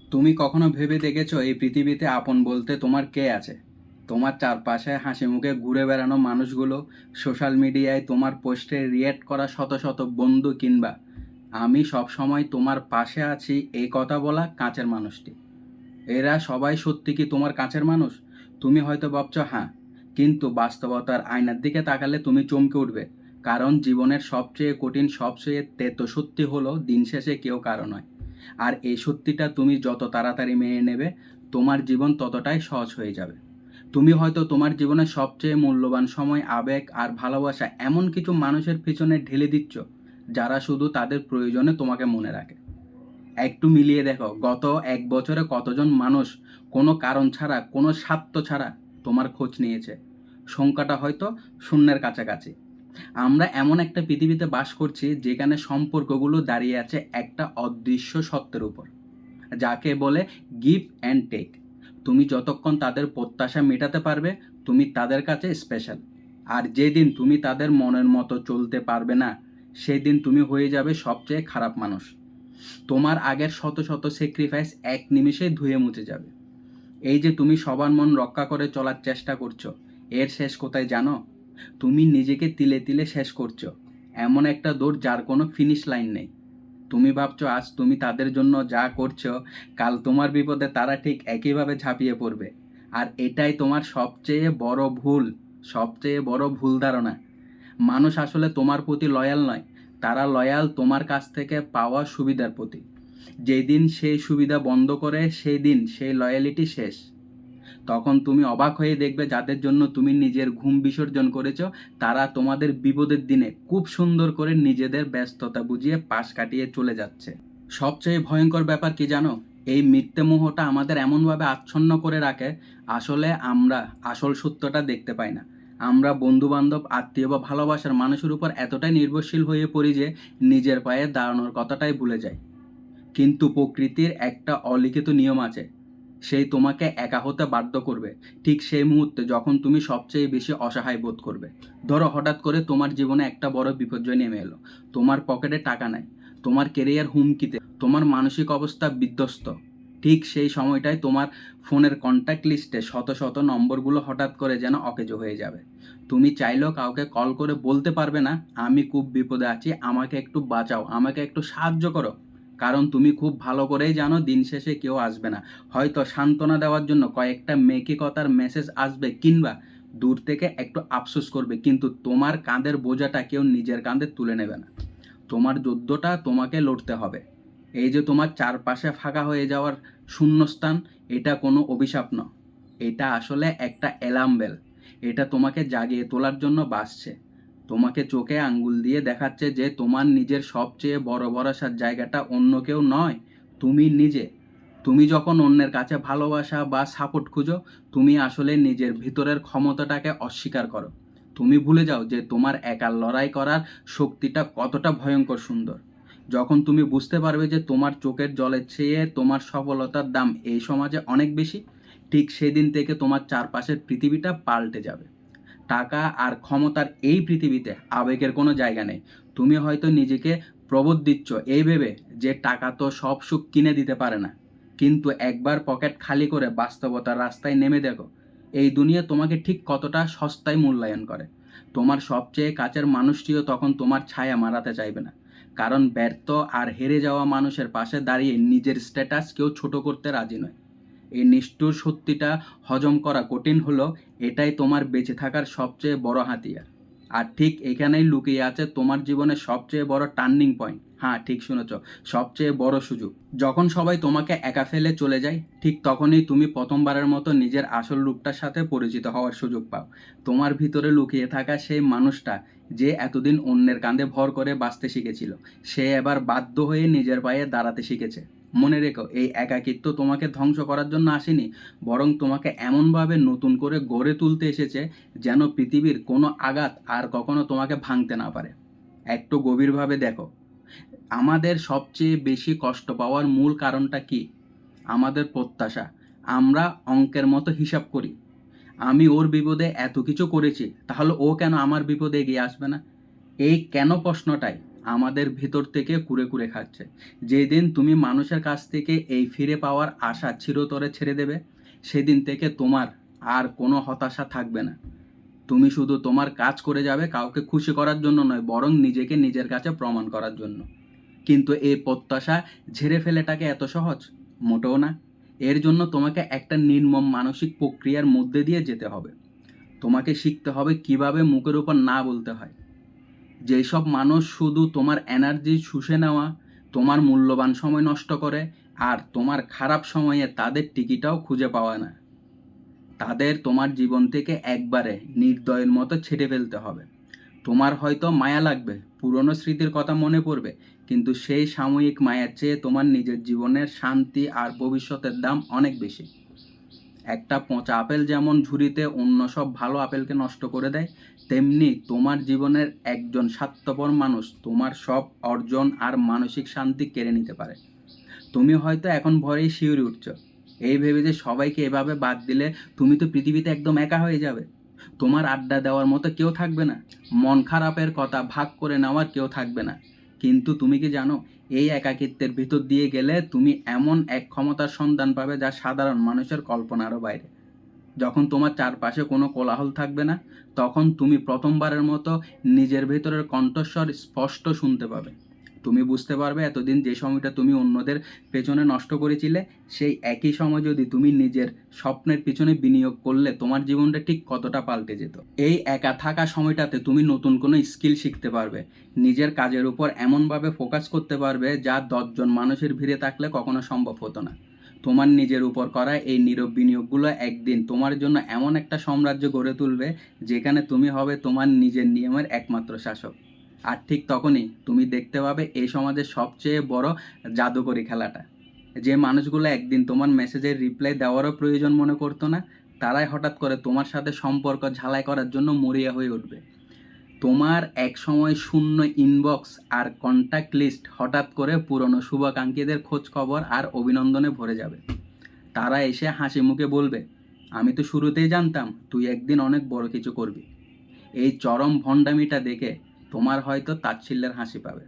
তুমি কখনো ভেবে দেখেছো এই পৃথিবীতে আপন বলতে তোমার কে আছে? তোমার চারপাশে হাসি মুখে ঘুরে বেড়ানো মানুষগুলো, সোশ্যাল মিডিয়ায় তোমার পোস্টে রিয়্যাক্ট করা শত শত বন্ধু, কিংবা আমি সব সময় তোমার পাশে আছি এই কথা বলা কাছের মানুষটি। এরা সবাই সত্যি কি তোমার কাছের মানুষ? তুমি হয়তো ভাবছো হ্যাঁ, কিন্তু বাস্তবতার আয়নার দিকে তাকালে তুমি চমকে উঠবে। কারণ জীবনের সবচেয়ে কঠিন, সবচেয়ে তেতো সত্যি হলো দিন শেষে কেউ কারো নয়। আর এই সত্যিটা তুমি যত তাড়াতাড়ি মেনে নেবে, তোমার জীবন ততটাই সহজ হয়ে যাবে। তুমি হয়তো তোমার জীবনের সবচেয়ে মূল্যবান সময়, আবেগ আর ভালোবাসা এমন কিছু মানুষের পিছনে ঢেলে দিচ্ছ, যারা শুধু তাদের প্রয়োজনে তোমাকে মনে রাখে। একটু মিলিয়ে দেখো, গত 1 বছরে কতজন মানুষ কোনো কারণ ছাড়া, কোনো স্বার্থ ছাড়া তোমার খোঁজ নিয়েছে। সংখ্যাটা হয়তো শূন্যের কাছাকাছি। আমরা এমন একটা পৃথিবীতে বাস করছি যেখানে সম্পর্কগুলো দাঁড়িয়ে আছে একটা অদৃশ্য সত্যের উপর, যাকে বলে গিভ অ্যান্ড টেক। তুমি যতক্ষণ তাদের প্রত্যাশা মেটাতে পারবে, তুমি তাদের কাছে স্পেশাল। আর যেদিন তুমি তাদের মনের মতো চলতে পারবে না, সেই দিন তুমি হয়ে যাবে সবচেয়ে খারাপ মানুষ। তোমার আগের শত শত স্যাক্রিফাইস এক নিমিষেই ধুয়ে মুছে যাবে। এই যে তুমি সবার মন রক্ষা করে চলার চেষ্টা করছো, এর শেষ কোথায় জানো? তুমি নিজেকে তিলে তিলে শেষ করছো। এমন একটা দৌড় যার কোনো ফিনিশ লাইন নেই। তুমি ভাবছো আজ তুমি তাদের জন্য যা করছো, কাল তোমার বিপদে তারা ঠিক একইভাবে ঝাঁপিয়ে পড়বে। আর এটাই তোমার সবচেয়ে বড় ভুল, সবচেয়ে বড় ভুল ধারণা। মানুষ আসলে তোমার প্রতি লয়াল নয়, তারা লয়াল তোমার কাছ থেকে পাওয়া সুবিধার প্রতি। যেদিন সেই সুবিধা বন্ধ করে, সেই দিন সেই লয়ালিটি শেষ। তখন তুমি অবাক হয়ে দেখবে যাদের জন্য তুমি নিজের ঘুম বিসর্জন করেছো, তারা তোমাদের বিপদের দিনে খুব সুন্দর করে নিজেদের ব্যস্ততা বুঝিয়ে পাশ কাটিয়ে চলে যাচ্ছে। সবচেয়ে ভয়ঙ্কর ব্যাপার কি জানো? এই মিথ্যে মোহটা আমাদের এমনভাবে আচ্ছন্ন করে রাখে, আসলে আমরা আসল সত্যটা দেখতে পাই না। আমরা বন্ধু বান্ধব, আত্মীয় বা ভালোবাসার মানুষের উপর এতটাই নির্ভরশীল হয়ে পড়ি যে নিজের পায়ে দাঁড়ানোর কথাটাই ভুলে যাই। কিন্তু প্রকৃতির একটা অলিখিত নিয়ম আছে, সেই তোমাকে একা হতে বাধ্য করবে ঠিক সেই মুহূর্তে যখন তুমি সবচেয়ে বেশি অসহায় বোধ করবে। ধরো হঠাৎ করে তোমার জীবনে একটা বড় বিপর্যয় নেমে এলো। তোমার পকেটে টাকা নাই, তোমার কেরিয়ার হুমকিতে, তোমার মানসিক অবস্থা বিধ্বস্ত। ঠিক সেই সময়টায় তোমার ফোনের কন্ট্যাক্ট লিস্টে শত শত নম্বরগুলো হঠাৎ করে যেন অকেজো হয়ে যাবে। তুমি চাইলেও কাউকে কল করে বলতে পারবে না, আমি খুব বিপদে আছি, আমাকে একটু বাঁচাও, আমাকে একটু সাহায্য করো। কারণ তুমি খুব ভালো করেই জানো দিন শেষে কেউ আসবে না। হয়তো সান্ত্বনা দেওয়ার জন্য কয়েকটা মেকি কথার মেসেজ আসবে, কিংবা দূর থেকে একটু আফসোস করবে, কিন্তু তোমার কাঁধের বোঝাটা কেউ নিজের কাঁধে তুলে নেবে না। তোমার যুদ্ধটা তোমাকে লড়তে হবে। এই যে তোমার চারপাশে ফাঁকা হয়ে যাওয়ার শূন্যস্থান, এটা কোনো অভিশাপ নয়, এটা আসলে একটা অ্যালার্ম বেল। এটা তোমাকে জাগিয়ে তোলার জন্য বাজছে, তোমাকে চোখে আঙ্গুল দিয়ে দেখাচ্ছে যে তোমার নিজের সবচেয়ে বড় ভরসার জায়গাটা অন্য কেউ নয়, তুমি নিজে। তুমি যখন অন্যের কাছে ভালোবাসা বা সাপোর্ট খুঁজো, তুমি আসলে নিজের ভিতরের ক্ষমতাটাকে অস্বীকার করো। তুমি ভুলে যাও যে তোমার একা লড়াই করার শক্তিটা কতটা ভয়ঙ্কর সুন্দর। যখন তুমি বুঝতে পারবে যে তোমার চোখের জলের চেয়ে তোমার সফলতার দাম এই সমাজে অনেক বেশি, ঠিক সেদিন থেকে তোমার চারপাশের পৃথিবীটা পাল্টে যাবে। টাকা আর ক্ষমতার এই পৃথিবীতে আবেগের কোনো জায়গা নেই। তুমি হয়তো নিজেকে প্রবোধ দিচ্ছ এই ভেবে যে টাকা তো সব সুখ কিনে দিতে পারে না, কিন্তু একবার পকেট খালি করে বাস্তবতার রাস্তায় নেমে দেখো, এই দুনিয়া তোমাকে ঠিক কতটা সস্তায় মূল্যায়ন করে। তোমার সবচেয়ে কাছের মানুষটিও তখন তোমার ছায়া মারাতে চাইবে না। কারণ ব্যর্থ আর হেরে যাওয়া মানুষের পাশে দাঁড়িয়ে নিজের স্ট্যাটাস কেউ ছোট করতে রাজি নয়। এই নিষ্ঠুর সত্যিটা হজম করা কঠিন হলো, এটাই তোমার বেঁচে থাকার সবচেয়ে বড় হাতিয়ার। আর ঠিক এখানেই লুকিয়ে আছে তোমার জীবনের সবচেয়ে বড় টার্নিং পয়েন্ট। হ্যাঁ, ঠিক শুনেছ, সবচেয়ে বড় সুযোগ। যখন সবাই তোমাকে একা ফেলে চলে যায়, ঠিক তখনই তুমি প্রথমবারের মতো নিজের আসল রূপটার সাথে পরিচিত হওয়ার সুযোগ পাও। তোমার ভিতরে লুকিয়ে থাকা সেই মানুষটা, যে এতদিন অন্যের কাঁধে ভর করে বাঁচতে শিখেছিল, সে এবার বাধ্য হয়ে নিজের পায়ে দাঁড়াতে শিখেছে। মনে রেখো, এই একাকিত্ব তোমাকে ধ্বংস করার জন্য আসেনি, বরং তোমাকে এমনভাবে নতুন করে গড়ে তুলতে এসেছে যেন পৃথিবীর কোনো আঘাত আর কখনো তোমাকে ভাঙতে না পারে। একটু গভীরভাবে দেখো, আমাদের সবচেয়ে বেশি কষ্ট পাওয়ার মূল কারণটা কি? আমাদের প্রত্যাশা। আমরা অঙ্কের মতো হিসাব করি, আমি ওর বিপদে এত কিছু করেছি, তাহলে ও কেন আমার বিপদে এগিয়ে আসবে না? এই কেন প্রশ্নটাই আমাদের ভেতর থেকে কুরে কুরে খাচ্ছে। যেদিন তুমি মানুষের কাছ থেকে এই ফিরে পাওয়ার আশা চিরতরে ছেড়ে দেবে, সেদিন থেকে তোমার আর কোনো হতাশা থাকবে না। তুমি শুধু তোমার কাজ করে যাবে, কাউকে খুশি করার জন্য নয়, বরং নিজেকে নিজের কাছে প্রমাণ করার জন্য। কিন্তু এই প্রত্যাশা ঝেড়ে ফেলেটাকে এত সহজ? মোটেও না। এর জন্য তোমাকে একটা নির্মম মানসিক প্রক্রিয়ার মধ্যে দিয়ে যেতে হবে। তোমাকে শিখতে হবে কিভাবে মুখের উপর না বলতে হয়। যেসব মানুষ শুধু তোমার এনার্জি শুষে নেওয়া, তোমার মূল্যবান সময় নষ্ট করে, আর তোমার খারাপ সময়ে তাদের টিকিটাও খুঁজে পাওয়া না, তাদের তোমার জীবন থেকে একবারে নির্দয়ের মতো ছেড়ে ফেলতে হবে। তোমার হয়তো মায়া লাগবে, পুরনো স্মৃতির কথা মনে পড়বে, কিন্তু সেই সাময়িক মায়ার চেয়ে তোমার নিজের জীবনের শান্তি আর ভবিষ্যতের দাম অনেক বেশি। একটা পচা আপেল যেমন ঝুড়িতে অন্য সব ভালো আপেলকে নষ্ট করে দেয়, তেমনি তোমার জীবনের একজন স্বার্থপর মানুষ তোমার সব অর্জন আর মানসিক শান্তি কেড়ে নিতে পারে। তুমি হয়তো এখন ভয়েই শিউরে উঠছ, এই ভেবে যে সবাইকে এভাবে বাদ দিলে তুমি তো পৃথিবীতে একদম একা হয়ে যাবে। তোমার আড্ডা দেওয়ার মতো কেউ থাকবে না, মন খারাপের কথা ভাগ করে নেওয়ার কেউ থাকবে না। কিন্তু তুমি কি জানো, এই একাকিত্বের ভিতর দিয়ে গেলে তুমি এমন এক ক্ষমতার সন্ধান পাবে যা সাধারণ মানুষের কল্পনারও বাইরে। যখন তোমার চারপাশে কোনো কোলাহল থাকবে না, তখন তুমি প্রথমবারের মতো নিজের ভেতরের কণ্ঠস্বর স্পষ্ট শুনতে পাবে। তুমি বুঝতে পারবে এতদিন যে সময়টা তুমি অন্যদের পেছনে নষ্ট করেছিলে, সেই একই সময় যদি তুমি নিজের স্বপ্নের পিছনে বিনিয়োগ করলে তোমার জীবনটা ঠিক কতটা পাল্টে যেত। এই একা থাকা সময়টাতে তুমি নতুন কোনো স্কিল শিখতে পারবে, নিজের কাজের উপর এমনভাবে ফোকাস করতে পারবে যা 10জন মানুষের ভিড়ে থাকলে কখনো সম্ভব হতো না। তোমার নিজের উপর করা এই নীরব বিনিয়োগগুলো একদিন তোমার জন্য এমন একটা সাম্রাজ্য গড়ে তুলবে যেখানে তুমি হবে তোমার নিজের নিয়মের একমাত্র শাসক। আর ঠিক তখনই তুমি দেখতে পাবে এই সমাজের সবচেয়ে বড় জাদুকরি খেলাটা। যে মানুষগুলো একদিন তোমার মেসেজের রিপ্লাই দেওয়ারও প্রয়োজন মনে করতো না, তারাই হঠাৎ করে তোমার সাথে সম্পর্ক ঝালাই করার জন্য মরিয়া হয়ে উঠবে। তোমার এক সময় শূন্য ইনবক্স আর কন্ট্যাক্ট লিস্ট হঠাৎ করে পুরনো শুভাকাঙ্ক্ষীদের খোঁজ খবর আর অভিনন্দনে ভরে যাবে। তারা এসে হাসি মুখে বলবে, আমি তো শুরুতেই জানতাম তুই একদিন অনেক বড় কিছু করবি। এই চরম ভণ্ডামিটা দেখে তোমার হয়তো তাচ্ছিল্যের হাসি পাবে,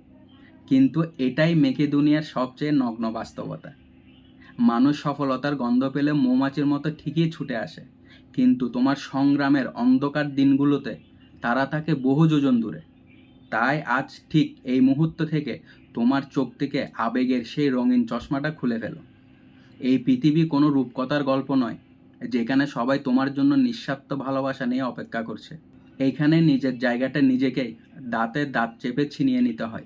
কিন্তু এটাই মেকি দুনিয়ার সবচেয়ে নগ্ন বাস্তবতা। মানুষ সফলতার গন্ধ পেলে মৌমাছির মতো ঠিকই ছুটে আসে, কিন্তু তোমার সংগ্রামের অন্ধকার দিনগুলোতে তারা থাকে বহু যোজন দূরে। তাই আজ ঠিক এই মুহূর্ত থেকে তোমার চোখ থেকে আবেগের সেই রঙিন চশমাটা খুলে ফেলো। এই পৃথিবী কোনো রূপকথার গল্প নয় যেখানে সবাই তোমার জন্য নিঃস্বার্থ ভালোবাসা নিয়ে অপেক্ষা করছে। এইখানে নিজের জায়গাটা নিজেকেই দাঁতে দাঁত চেপে ছিনিয়ে নিতে হয়।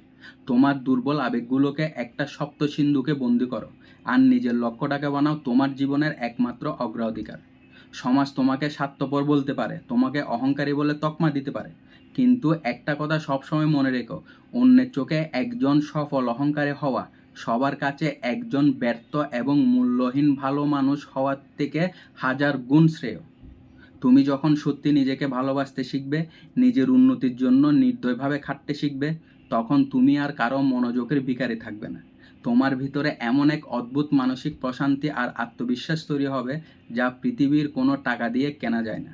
তোমার দুর্বল আবেগগুলোকে একটা শক্ত সিন্ধুকে বন্দি করো, আর নিজের লক্ষ্যটাকে বানাও তোমার জীবনের একমাত্র অগ্রাধিকার। সমাজ তোমাকে স্বার্থপর বলতে পারে, তোমাকে অহংকারী বলে তকমা দিতে পারে, কিন্তু একটা কথা সবসময় মনে রেখো, অন্যের চোখে একজন সফল অহংকারী হওয়া সবার কাছে একজন ব্যর্থ এবং মূল্যহীন ভালো মানুষ হওয়ার থেকে 1000 গুণ শ্রেয়। তুমি যখন সত্যি নিজেকে ভালোবাসতে শিখবে, নিজের উন্নতির জন্য নির্দয়ভাবে খাটতে শিখবে, তখন তুমি আর কারো মনোযোগের ভিখারি থাকবে না। তোমার ভিতরে এমন এক অদ্ভুত মানসিক প্রশান্তি আর আত্মবিশ্বাস তৈরি হবে যা পৃথিবীর কোনো টাকা দিয়ে কেনা যায় না।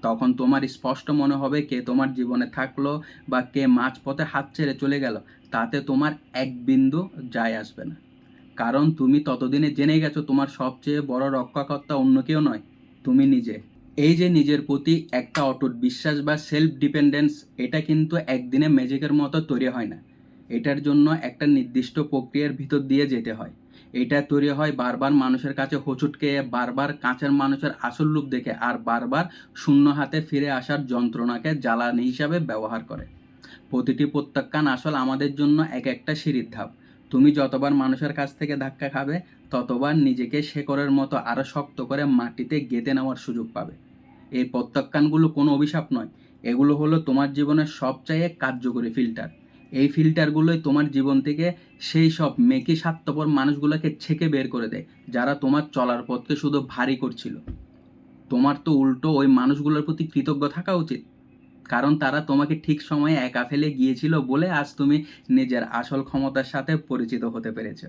তখন তোমার স্পষ্ট মনে হবে কে তোমার জীবনে থাকলো বা কে মাঝপথে হাত ছেড়ে চলে গেল, তাতে তোমার এক বিন্দু যায় আসবে না। কারণ তুমি ততদিনে জেনে গেছো তোমার সবচেয়ে বড় রক্ষাকর্তা অন্য কেউ নয়, তুমি নিজে। এই যে নিজের প্রতি একটা অটুট বিশ্বাস বা সেলফ ডিপেন্ডেন্স, এটা কিন্তু একদিনে ম্যাজিকের মতো তৈরি হয় না। এটার জন্য একটা নির্দিষ্ট প্রক্রিয়ার ভিতর দিয়ে যেতে হয়। এটা তৈরি হয় বারবার মানুষের কাছে হোঁচট খেয়ে, বারবার কাছের মানুষের আসল রূপ দেখে, আর বারবার শূন্য হাতে ফিরে আসার যন্ত্রণাকে জ্বালানি হিসাবে ব্যবহার করে। প্রতিটি প্রত্যাখ্যান আসল আমাদের জন্য এক একটা সিঁড়ির ধাপ। তুমি যতবার মানুষের কাছ থেকে ধাক্কা খাবে, ততবার নিজেকে শেকড়ের মতো আরো শক্ত করে মাটিতে গেঁথে নেওয়ার সুযোগ পাবে। এই প্রত্যাখ্যানগুলো কোনো অভিশাপ নয়, এগুলো হলো তোমার জীবনের সবচেয়ে কার্যকরী ফিল্টার। এই ফিল্টারগুলোই তোমার জীবন থেকে সেই সব মেকি স্বার্থপর মানুষগুলোকে ছেঁকে বের করে দেয়, যারা তোমার চলার পথকে শুধু ভারী করছিল। তোমার তো উল্টো ওই মানুষগুলোর প্রতি কৃতজ্ঞ থাকা উচিত, কারণ তারা তোমাকে ঠিক সময়ে একা ফেলে গিয়েছিল বলে আজ তুমি নিজের আসল ক্ষমতার সাথে পরিচিত হতে পেরেছ।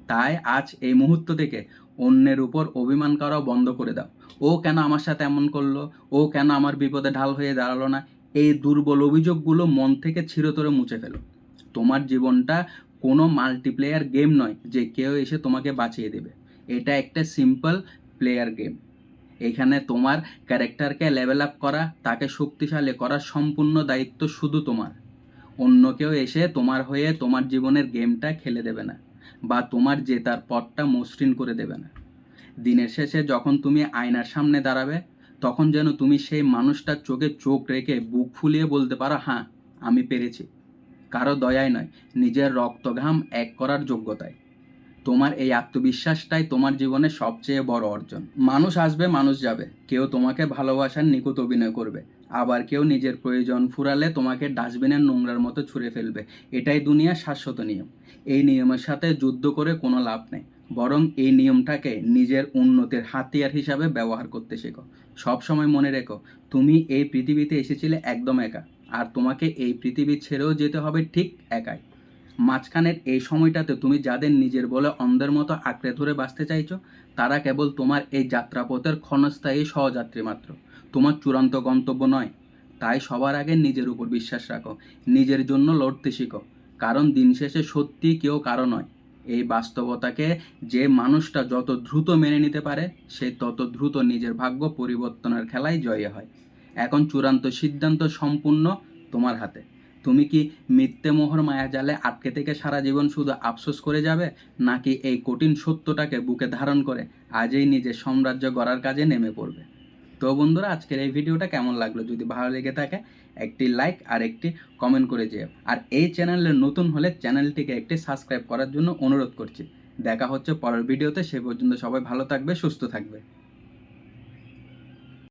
তাই আজ এই মুহূর্ত থেকে অন্যের উপর অভিমান করাও বন্ধ করে দাও। ও কেন আমার সাথে এমন করলো, ও কেন আমার বিপদে ঢাল হয়ে দাঁড়ালো না, এই দুর্বল অভিযোগগুলো মন থেকে চিরতরে মুছে ফেলো। তোমার জীবনটা কোনো মাল্টিপ্লেয়ার গেম নয় যে কেউ এসে তোমাকে বাঁচিয়ে দেবে। এটা একটা সিম্পল প্লেয়ার গেম। এখানে তোমার ক্যারেক্টারকে লেভেল আপ করা, তাকে শক্তিশালী করার সম্পূর্ণ দায়িত্ব শুধু তোমার। অন্য কেউ এসে তোমার হয়ে তোমার জীবনের গেমটা খেলে দেবে না, বা তোমার জেতার পথটা মসৃণ করে দেবে না। দিনের শেষে যখন তুমি আয়নার সামনে দাঁড়াবে, তখন যেন তুমি সেই মানুষটার চোখে চোখ রেখে বুক ফুলিয়ে বলতে পারো, হ্যাঁ আমি পেরেছি। কারো দয়ায় নয়, নিজের রক্তঘাম এক করার যোগ্যতায়। তোমার এই আত্মবিশ্বাসটাই তোমার জীবনের সবচেয়ে বড় অর্জন। মানুষ আসবে, মানুষ যাবে। কেউ তোমাকে ভালোবাসার নিখুঁত অভিনয় করবে, আবার কেউ নিজের প্রয়োজন ফুরালে তোমাকে ডাস্টবিনের নোংরার মতো ছুঁড়ে ফেলবে। এটাই দুনিয়ার শাশ্বত নিয়ম। এই নিয়মের সাথে যুদ্ধ করে কোনো লাভ নেই, বরং এই নিয়মটাকে নিজের উন্নতির হাতিয়ার হিসাবে ব্যবহার করতে শেখো। সবসময় মনে রেখো, তুমি এই পৃথিবীতে এসেছিলে একদম একা, আর তোমাকে এই পৃথিবী ছেড়েও যেতে হবে ঠিক একাই। মাঝখানের এই সময়টাতে তুমি যাদের নিজের বলে অন্ধের মতো আঁকড়ে ধরে বাঁচতে চাইছো, তারা কেবল তোমার এই যাত্রাপথের ক্ষণস্থায়ী সহযাত্রী মাত্র, তোমার চূড়ান্ত গন্তব্য নয়। তাই সবার আগে নিজের উপর বিশ্বাস রাখো, নিজের জন্য লড়তে শিখো, কারণ দিন শেষে সত্যি কেউ কারো নয়। এই বাস্তবতাকে যে মানুষটা যত দ্রুত মেনে নিতে পারে, সে তত দ্রুত নিজের ভাগ্য পরিবর্তনের খেলায় জয়ী হয়। এখন চূড়ান্ত সিদ্ধান্ত সম্পূর্ণ তোমার হাতে। তুমি কি মিথ্যে মোহর মায়াজালে আটকে থেকে সারা জীবন শুধু আফসোস করে যাবে, নাকি এই কঠিন সত্যটাকে বুকে ধারণ করে আজই নিজের সাম্রাজ্য গড়ার কাজে নেমে পড়বে? তো বন্ধুরা, আজকের এই ভিডিওটা কেমন লাগলো? যদি ভালো লেগে থাকে একটি লাইক আর একটি কমেন্ট করে যেও। আর এই চ্যানেলে নতুন হলে চ্যানেলটিকে একটি সাবস্ক্রাইব করার জন্য অনুরোধ করছি। দেখা হচ্ছে পরের ভিডিওতে। সে পর্যন্ত সবাই ভালো থাকবে, সুস্থ থাকবে।